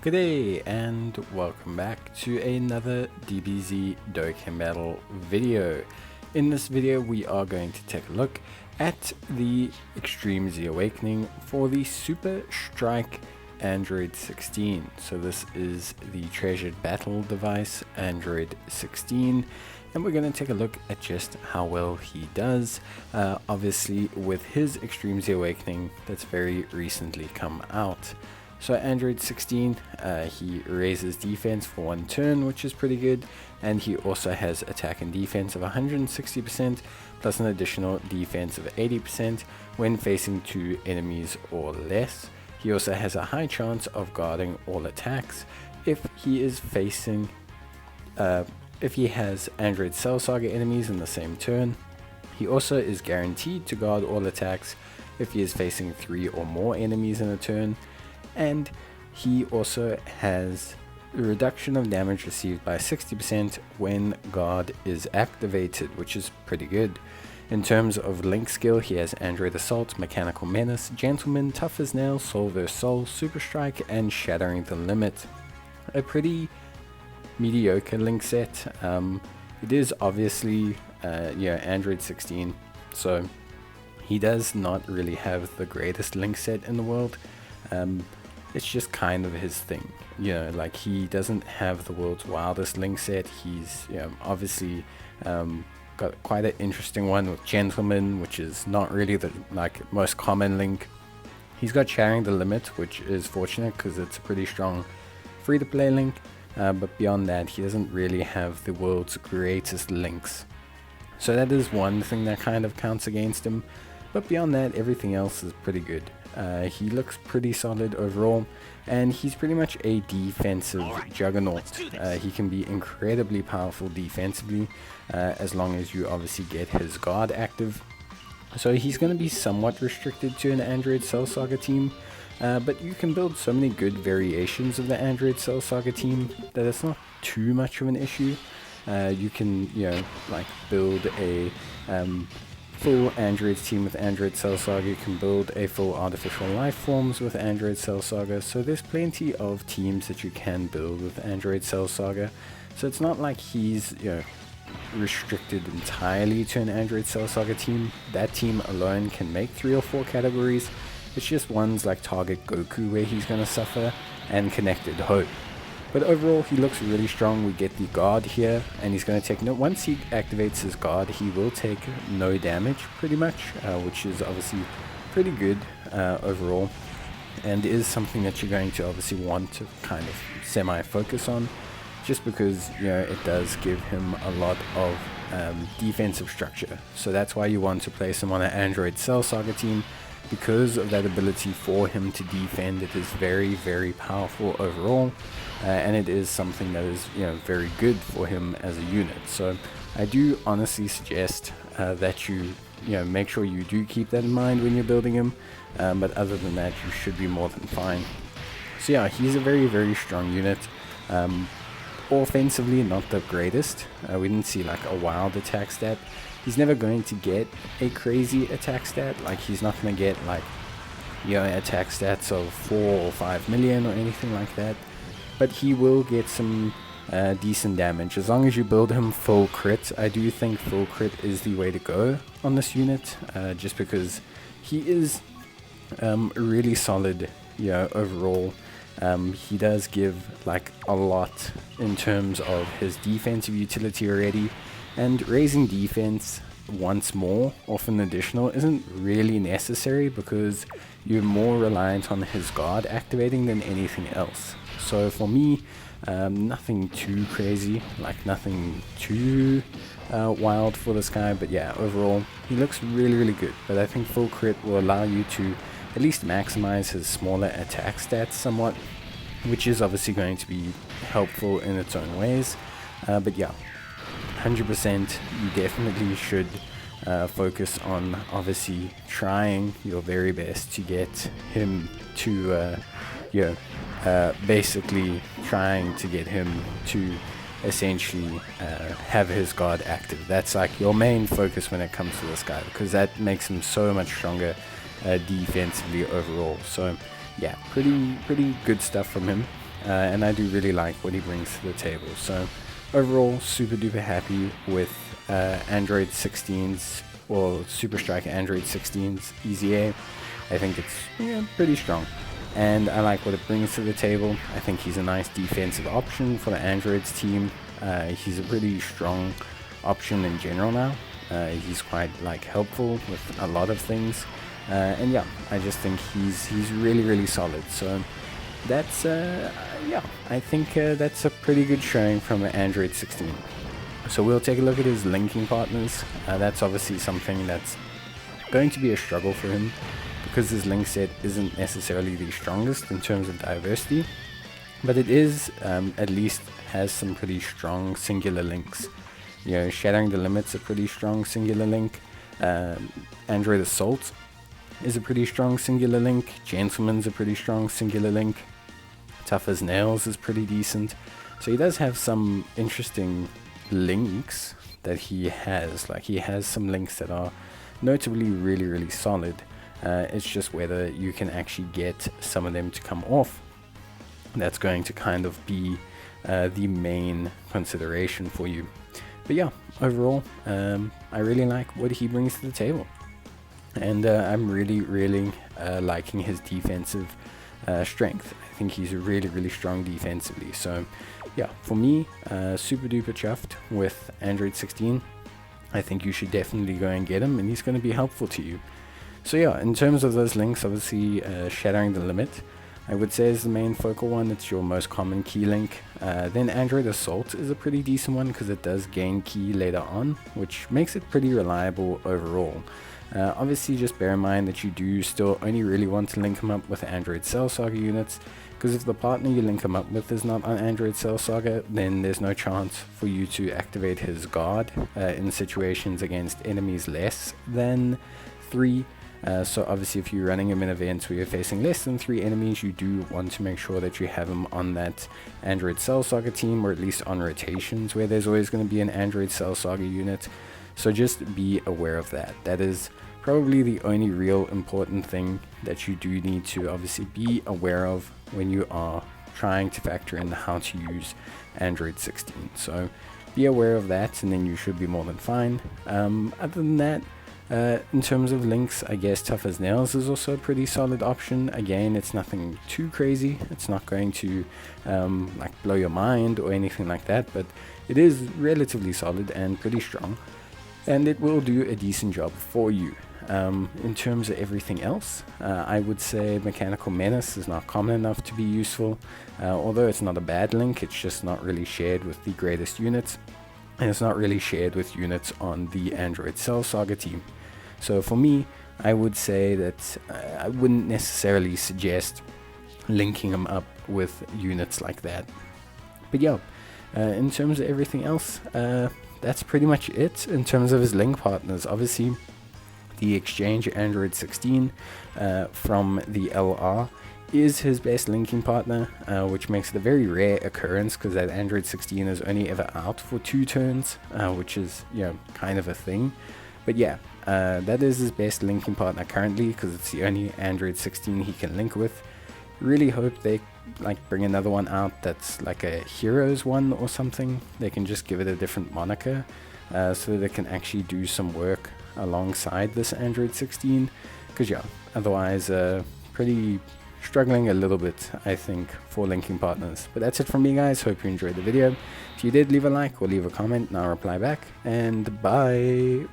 G'day and welcome back to another DBZ Dokkan battle video. In this video we are going to take a look at the Extreme Z Awakening for the Super Strike Android 16. So this is the treasured battle device Android 16, and we're going to take a look at just how well he does, obviously with his Extreme Z Awakening that's very recently come out. So Android 16, he raises defense for 1 turn, which is pretty good, and he also has attack and defense of 160% plus an additional defense of 80% when facing 2 enemies or less. He also has a high chance of guarding all attacks if he is facing if he has Android Cell Saga enemies in the same turn. He also is guaranteed to guard all attacks if he is facing 3 or more enemies in a turn. And he also has a reduction of damage received by 60% when guard is activated, which is pretty good. In terms of link skill, he has Android Assault, Mechanical Menace, Gentleman, Tough as Nails, Soul vs Soul, Super Strike, and Shattering the Limit. A pretty mediocre link set. It is obviously Android 16, so he does not really have the greatest link set in the world. It's just kind of his thing, like he doesn't have the world's wildest link set. He's obviously got quite an interesting one with Gentleman, which is not really the most common link. He's got Shattering the Limit, which is fortunate because it's a pretty strong free-to-play link, but beyond that he doesn't really have the world's greatest links. So that is one thing that kind of counts against him, but beyond that everything else is pretty good. He looks pretty solid overall, and he's pretty much a defensive juggernaut. He can be incredibly powerful defensively, as long as you obviously get his guard active. So he's going to be somewhat restricted to an Android Cell Saga team, but you can build so many good variations of the Android Cell Saga team that it's not too much of an issue. You can build a full Android team with Android Cell Saga. You can build a full Artificial Life Forms with Android Cell Saga. So there's plenty of teams that you can build with Android Cell Saga. So it's not like he's restricted entirely to an Android Cell Saga team. That team alone can make 3 or 4 categories. It's just ones like Target Goku where he's going to suffer, and Connected Hope. But overall, he looks really strong. We get the guard here, and he's going to take once he activates his guard, he will take no damage pretty much, which is obviously pretty good overall, and is something that you're going to obviously want to kind of semi-focus on, just because it does give him a lot of defensive structure. So that's why you want to place him on an Android Cell Saga team, because of that ability for him to defend. It is very, very powerful overall, and it is something that is very good for him as a unit. So I do honestly suggest that you make sure you do keep that in mind when you're building him, but other than that you should be more than fine. So yeah, he's a very, very strong unit. Offensively not the greatest. We didn't see like a wild attack stat. He's never going to get a crazy attack stat. Like he's not going to get attack stats of 4 or 5 million or anything like that, but he will get some decent damage as long as you build him full crit. I do think full crit is the way to go on this unit, just because he is really solid overall. He does give a lot in terms of his defensive utility already, and raising defense once more off an additional isn't really necessary because you're more reliant on his guard activating than anything else. So for me, nothing too crazy, nothing too wild for this guy, but yeah, overall he looks really, really good. But I think full crit will allow you to at least maximize his smaller attack stats somewhat, which is obviously going to be helpful in its own ways. But yeah, 100% you definitely should focus on obviously trying your very best to get him to basically trying to get him to essentially have his guard active. That's your main focus when it comes to this guy, because that makes him so much stronger defensively overall. So yeah, pretty good stuff from him. and I do really like what he brings to the table. So overall, super duper happy with Android 16's, or Super Striker Android 16's EZA. I think it's pretty strong, and I like what it brings to the table. I think he's a nice defensive option for the Android's team. He's a pretty strong option in general now. He's quite helpful with a lot of things, and yeah, I just think he's really solid. So that's I think that's a pretty good showing from an Android 16. So we'll take a look at his linking partners. That's obviously something that's going to be a struggle for him, because his link set isn't necessarily the strongest in terms of diversity, but it is at least has some pretty strong singular links. Shattering the Limit's a pretty strong singular link. Android Assault is a pretty strong singular link. Gentleman's a pretty strong singular link. Tough as Nails is pretty decent. So he does have some interesting links that he has. He has some links that are notably really solid. It's just whether you can actually get some of them to come off. That's going to kind of be the main consideration for you. But yeah, overall, I really like what he brings to the table, and I'm really liking his defensive strength. I think he's really strong defensively. So yeah, for me, super duper chuffed with Android 16. I think you should definitely go and get him, and he's going to be helpful to you. So yeah, in terms of those links, obviously Shattering the Limit, I would say, is the main focal one. It's your most common key link. Then Android Assault is a pretty decent one, because it does gain key later on, which makes it pretty reliable overall. Obviously, just bear in mind that you do still only really want to link them up with Android Cell Saga units, because if the partner you link him up with is not on Android Cell Saga, then there's no chance for you to activate his guard in situations against enemies less than 3. So obviously, if you're running him in events where you're facing less than 3 enemies, you do want to make sure that you have him on that Android Cell Saga team, or at least on rotations where there's always going to be an Android Cell Saga unit. So just be aware of that. That is probably the only real important thing that you do need to obviously be aware of when you are trying to factor in how to use Android 16. So be aware of that, and then you should be more than fine. Other than that, in terms of links, I guess Tough as Nails is also a pretty solid option. Again, it's nothing too crazy. It's not going to blow your mind or anything like that, but it is relatively solid and pretty strong, and it will do a decent job for you. In terms of everything else, I would say Mechanical Menace is not common enough to be useful. Although it's not a bad link, it's just not really shared with the greatest units, and it's not really shared with units on the Android Cell Saga team. So for me, I would say that I wouldn't necessarily suggest linking them up with units like that. But yeah, in terms of everything else, that's pretty much it in terms of his link partners. Obviously, the Exchange Android 16 from the LR is his best linking partner, which makes it a very rare occurrence, because that Android 16 is only ever out for 2 turns, which is kind of a thing. But yeah, that is his best linking partner currently, because it's the only Android 16 he can link with. Really hope they bring another one out that's like a Heroes one or something. They can just give it a different moniker, so that it can actually do some work alongside this Android 16, because yeah, otherwise pretty struggling a little bit, I think, for linking partners. But that's it from me, guys. Hope you enjoyed the video. If you did, leave a like or leave a comment and I'll reply back, and bye.